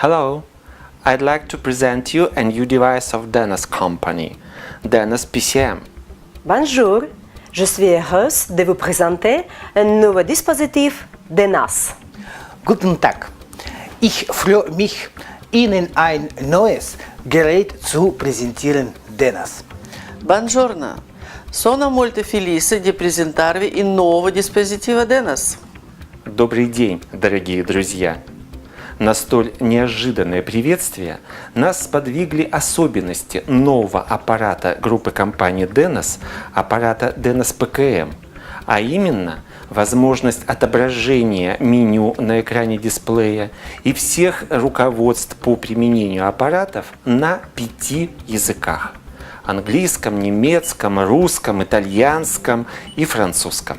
Hello, I'd like to present you a new device of Denos Company, Denos PCM. Bonjour, je suis heureuse de vous présenter un nouveau dispositif Denos. Guten Tag. Ich freue mich, Ihnen ein neues Gerät zu präsentieren, Denos. Buongiorno, sono molto felice di presentarvi il nuovo dispositivo Denos. Добрый день, дорогие друзья! На столь неожиданное приветствие нас сподвигли особенности нового аппарата группы компании Denos, аппарата Denos PCM, а именно возможность отображения меню на экране дисплея и всех руководств по применению аппаратов на 5 языках – английском, немецком, русском, итальянском и французском.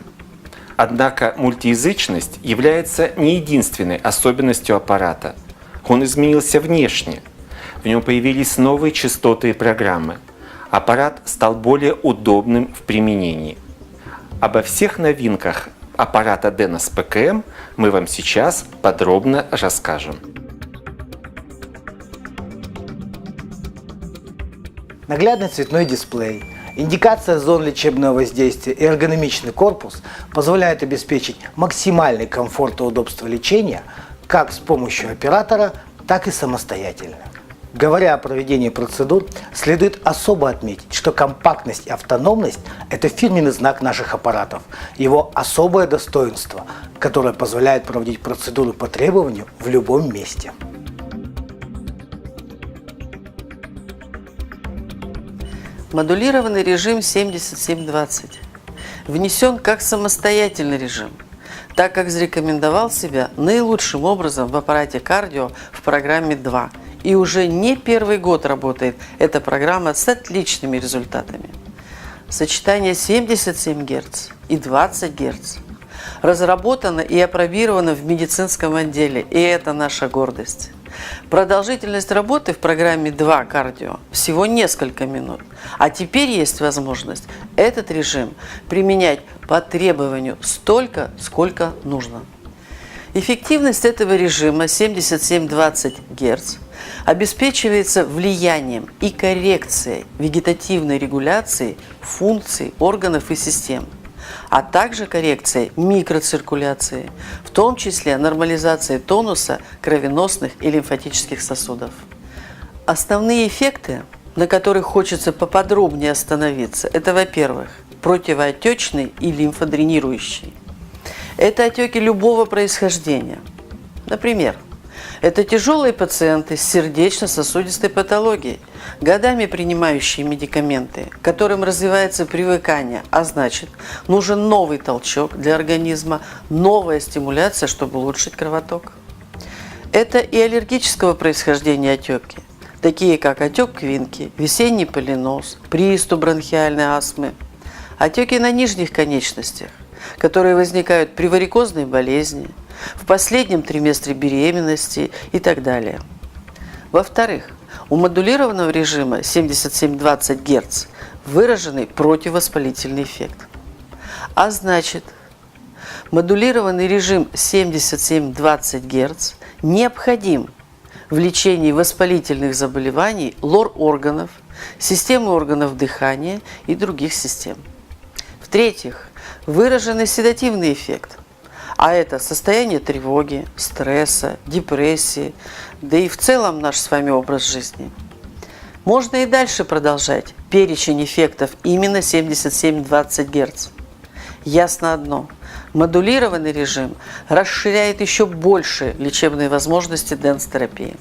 Однако мультиязычность является не единственной особенностью аппарата. Он изменился внешне. В нем появились новые частоты и программы. Аппарат стал более удобным в применении. Обо всех новинках аппарата Denos PCM мы вам сейчас подробно расскажем. Наглядный цветной дисплей, индикация зон лечебного воздействия и эргономичный корпус позволяют обеспечить максимальный комфорт и удобство лечения как с помощью оператора, так и самостоятельно. Говоря о проведении процедур, следует особо отметить, что компактность и автономность – это фирменный знак наших аппаратов, его особое достоинство, которое позволяет проводить процедуры по требованию в любом месте. Модулированный режим 7720 внесен как самостоятельный режим, так как зарекомендовал себя наилучшим образом в аппарате кардио в программе 2. И уже не первый год работает эта программа с отличными результатами. Сочетание 77 Гц и 20 Гц разработано и апробировано в медицинском отделе, и это наша гордость. Продолжительность работы в программе 2 кардио всего несколько минут, а теперь есть возможность этот режим применять по требованию столько, сколько нужно. Эффективность этого режима 77-20 Гц обеспечивается влиянием и коррекцией вегетативной регуляции функций органов и систем, а также коррекцией микроциркуляции, в том числе нормализацией тонуса кровеносных и лимфатических сосудов. Основные эффекты, на которых хочется поподробнее остановиться, это, во-первых, противоотечный и лимфодренирующий. Это отеки любого происхождения. Например, это тяжелые пациенты с сердечно-сосудистой патологией, годами принимающие медикаменты, которым развивается привыкание, а значит, нужен новый толчок для организма, новая стимуляция, чтобы улучшить кровоток. Это и аллергического происхождения отеки, такие как отек квинки, весенний полиноз, приступ бронхиальной астмы, отеки на нижних конечностях, которые возникают при варикозной болезни, в последнем триместре беременности и так далее. Во-вторых, у модулированного режима 77-20 Гц выраженный противовоспалительный эффект. А значит, модулированный режим 77-20 Гц необходим в лечении воспалительных заболеваний лор-органов, системы органов дыхания и других систем. В-третьих, выраженный седативный эффект, а это состояние тревоги, стресса, депрессии, да и в целом наш с вами образ жизни. Можно и дальше продолжать перечень эффектов именно 77-20 Гц. Ясно одно – модулированный режим расширяет еще больше лечебные возможности денс-терапии.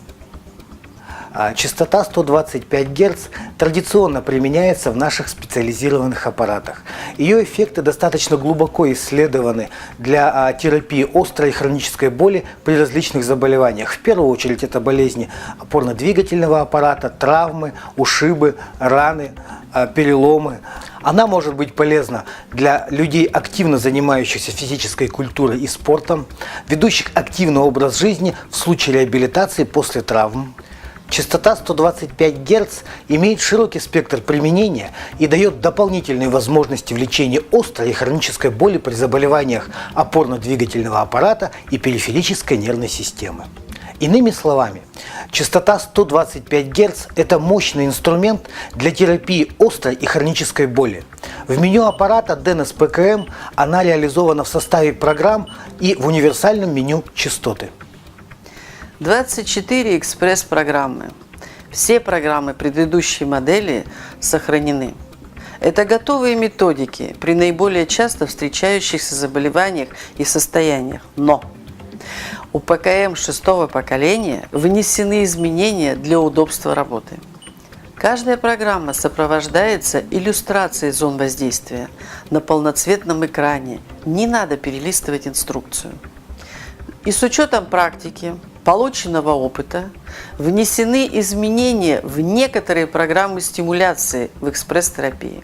Частота 125 Гц традиционно применяется в наших специализированных аппаратах. Ее эффекты достаточно глубоко исследованы для терапии острой и хронической боли при различных заболеваниях. В первую очередь это болезни опорно-двигательного аппарата, травмы, ушибы, раны, переломы. Она может быть полезна для людей, активно занимающихся физической культурой и спортом, ведущих активный образ жизни в случае реабилитации после травм. Частота 125 Гц имеет широкий спектр применения и дает дополнительные возможности в лечении острой и хронической боли при заболеваниях опорно-двигательного аппарата и периферической нервной системы. Иными словами, частота 125 Гц – это мощный инструмент для терапии острой и хронической боли. В меню аппарата Denos PKM она реализована в составе программ и в универсальном меню частоты. 24 экспресс-программы. Все программы предыдущей модели сохранены. Это готовые методики при наиболее часто встречающихся заболеваниях и состояниях. Но у ПКМ 6-го поколения внесены изменения для удобства работы. Каждая программа сопровождается иллюстрацией зон воздействия на полноцветном экране. Не надо перелистывать инструкцию. И с учетом практики, полученного опыта, внесены изменения в некоторые программы стимуляции в экспресс-терапии.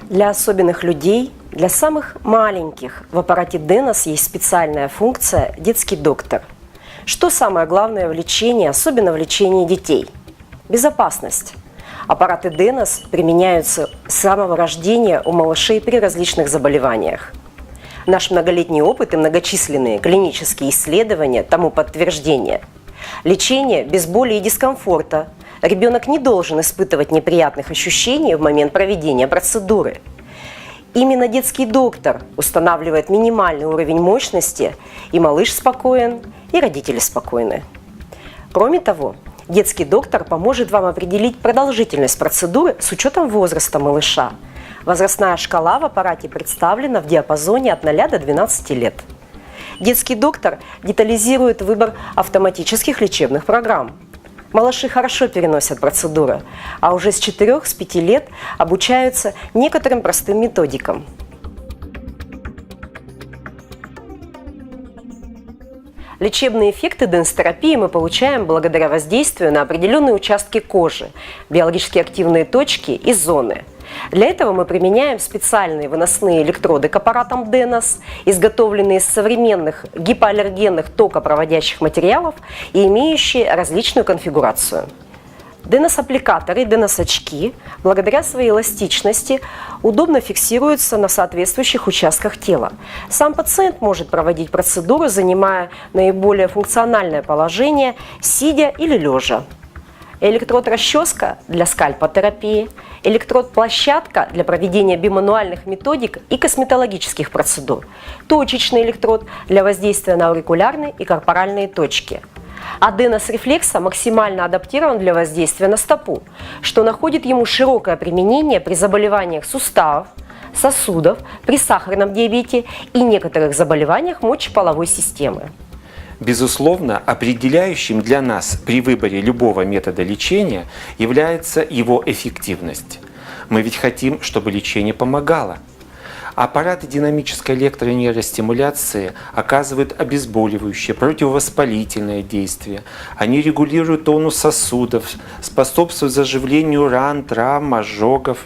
Для особенных людей, для самых маленьких в аппарате Denos есть специальная функция «Детский доктор». Что самое главное в лечении, особенно в лечении детей? Безопасность. Аппараты Denos применяются с самого рождения у малышей при различных заболеваниях. Наш многолетний опыт и многочисленные клинические исследования тому подтверждение. Лечение без боли и дискомфорта. Ребенок не должен испытывать неприятных ощущений в момент проведения процедуры. Именно детский доктор устанавливает минимальный уровень мощности, и малыш спокоен, и родители спокойны. Кроме того, детский доктор поможет вам определить продолжительность процедуры с учетом возраста малыша. Возрастная шкала в аппарате представлена в диапазоне от 0 до 12 лет. Детский доктор детализирует выбор автоматических лечебных программ. Малыши хорошо переносят процедуры, а уже с 4-5 лет обучаются некоторым простым методикам. Лечебные эффекты денстерапии мы получаем благодаря воздействию на определенные участки кожи, биологически активные точки и зоны. Для этого мы применяем специальные выносные электроды к аппаратам Denos, изготовленные из современных гипоаллергенных токопроводящих материалов и имеющие различную конфигурацию. Denos-аппликаторы и Denos-очки, благодаря своей эластичности, удобно фиксируются на соответствующих участках тела. Сам пациент может проводить процедуру, занимая наиболее функциональное положение, сидя или лежа. Электрод-расческа для скальпотерапии, электрод-площадка для проведения бимануальных методик и косметологических процедур, точечный электрод для воздействия на аурикулярные и корпоральные точки. А Denos рефлекса максимально адаптирован для воздействия на стопу, что находит ему широкое применение при заболеваниях суставов, сосудов, при сахарном диабете и некоторых заболеваниях мочеполовой системы. Безусловно, определяющим для нас при выборе любого метода лечения является его эффективность. Мы ведь хотим, чтобы лечение помогало. Аппараты динамической электронейростимуляции оказывают обезболивающее, противовоспалительное действие. Они регулируют тонус сосудов, способствуют заживлению ран, травм, ожогов.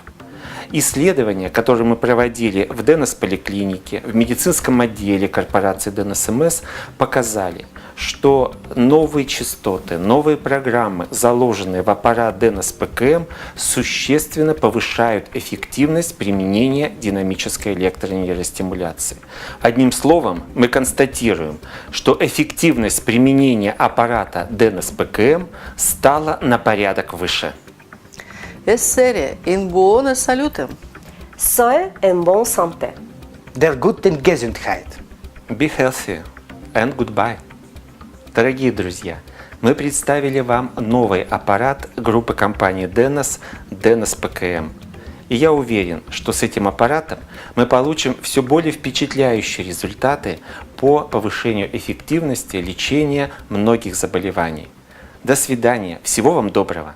Исследования, которые мы проводили в Denos-поликлинике, в медицинском отделе корпорации Denos MS, показали, что новые частоты, новые программы, заложенные в аппарат Denos PKM, существенно повышают эффективность применения динамической электронейростимуляции. Одним словом, мы констатируем, что эффективность применения аппарата Denos PKM стала на порядок выше. Essere in buona salute. Soyez en bonne santé. Der guten Gesundheit. Be healthy and goodbye. Дорогие друзья, мы представили вам новый аппарат группы компании Denos PKM. И я уверен, что с этим аппаратом мы получим все более впечатляющие результаты по повышению эффективности лечения многих заболеваний. До свидания, всего вам доброго!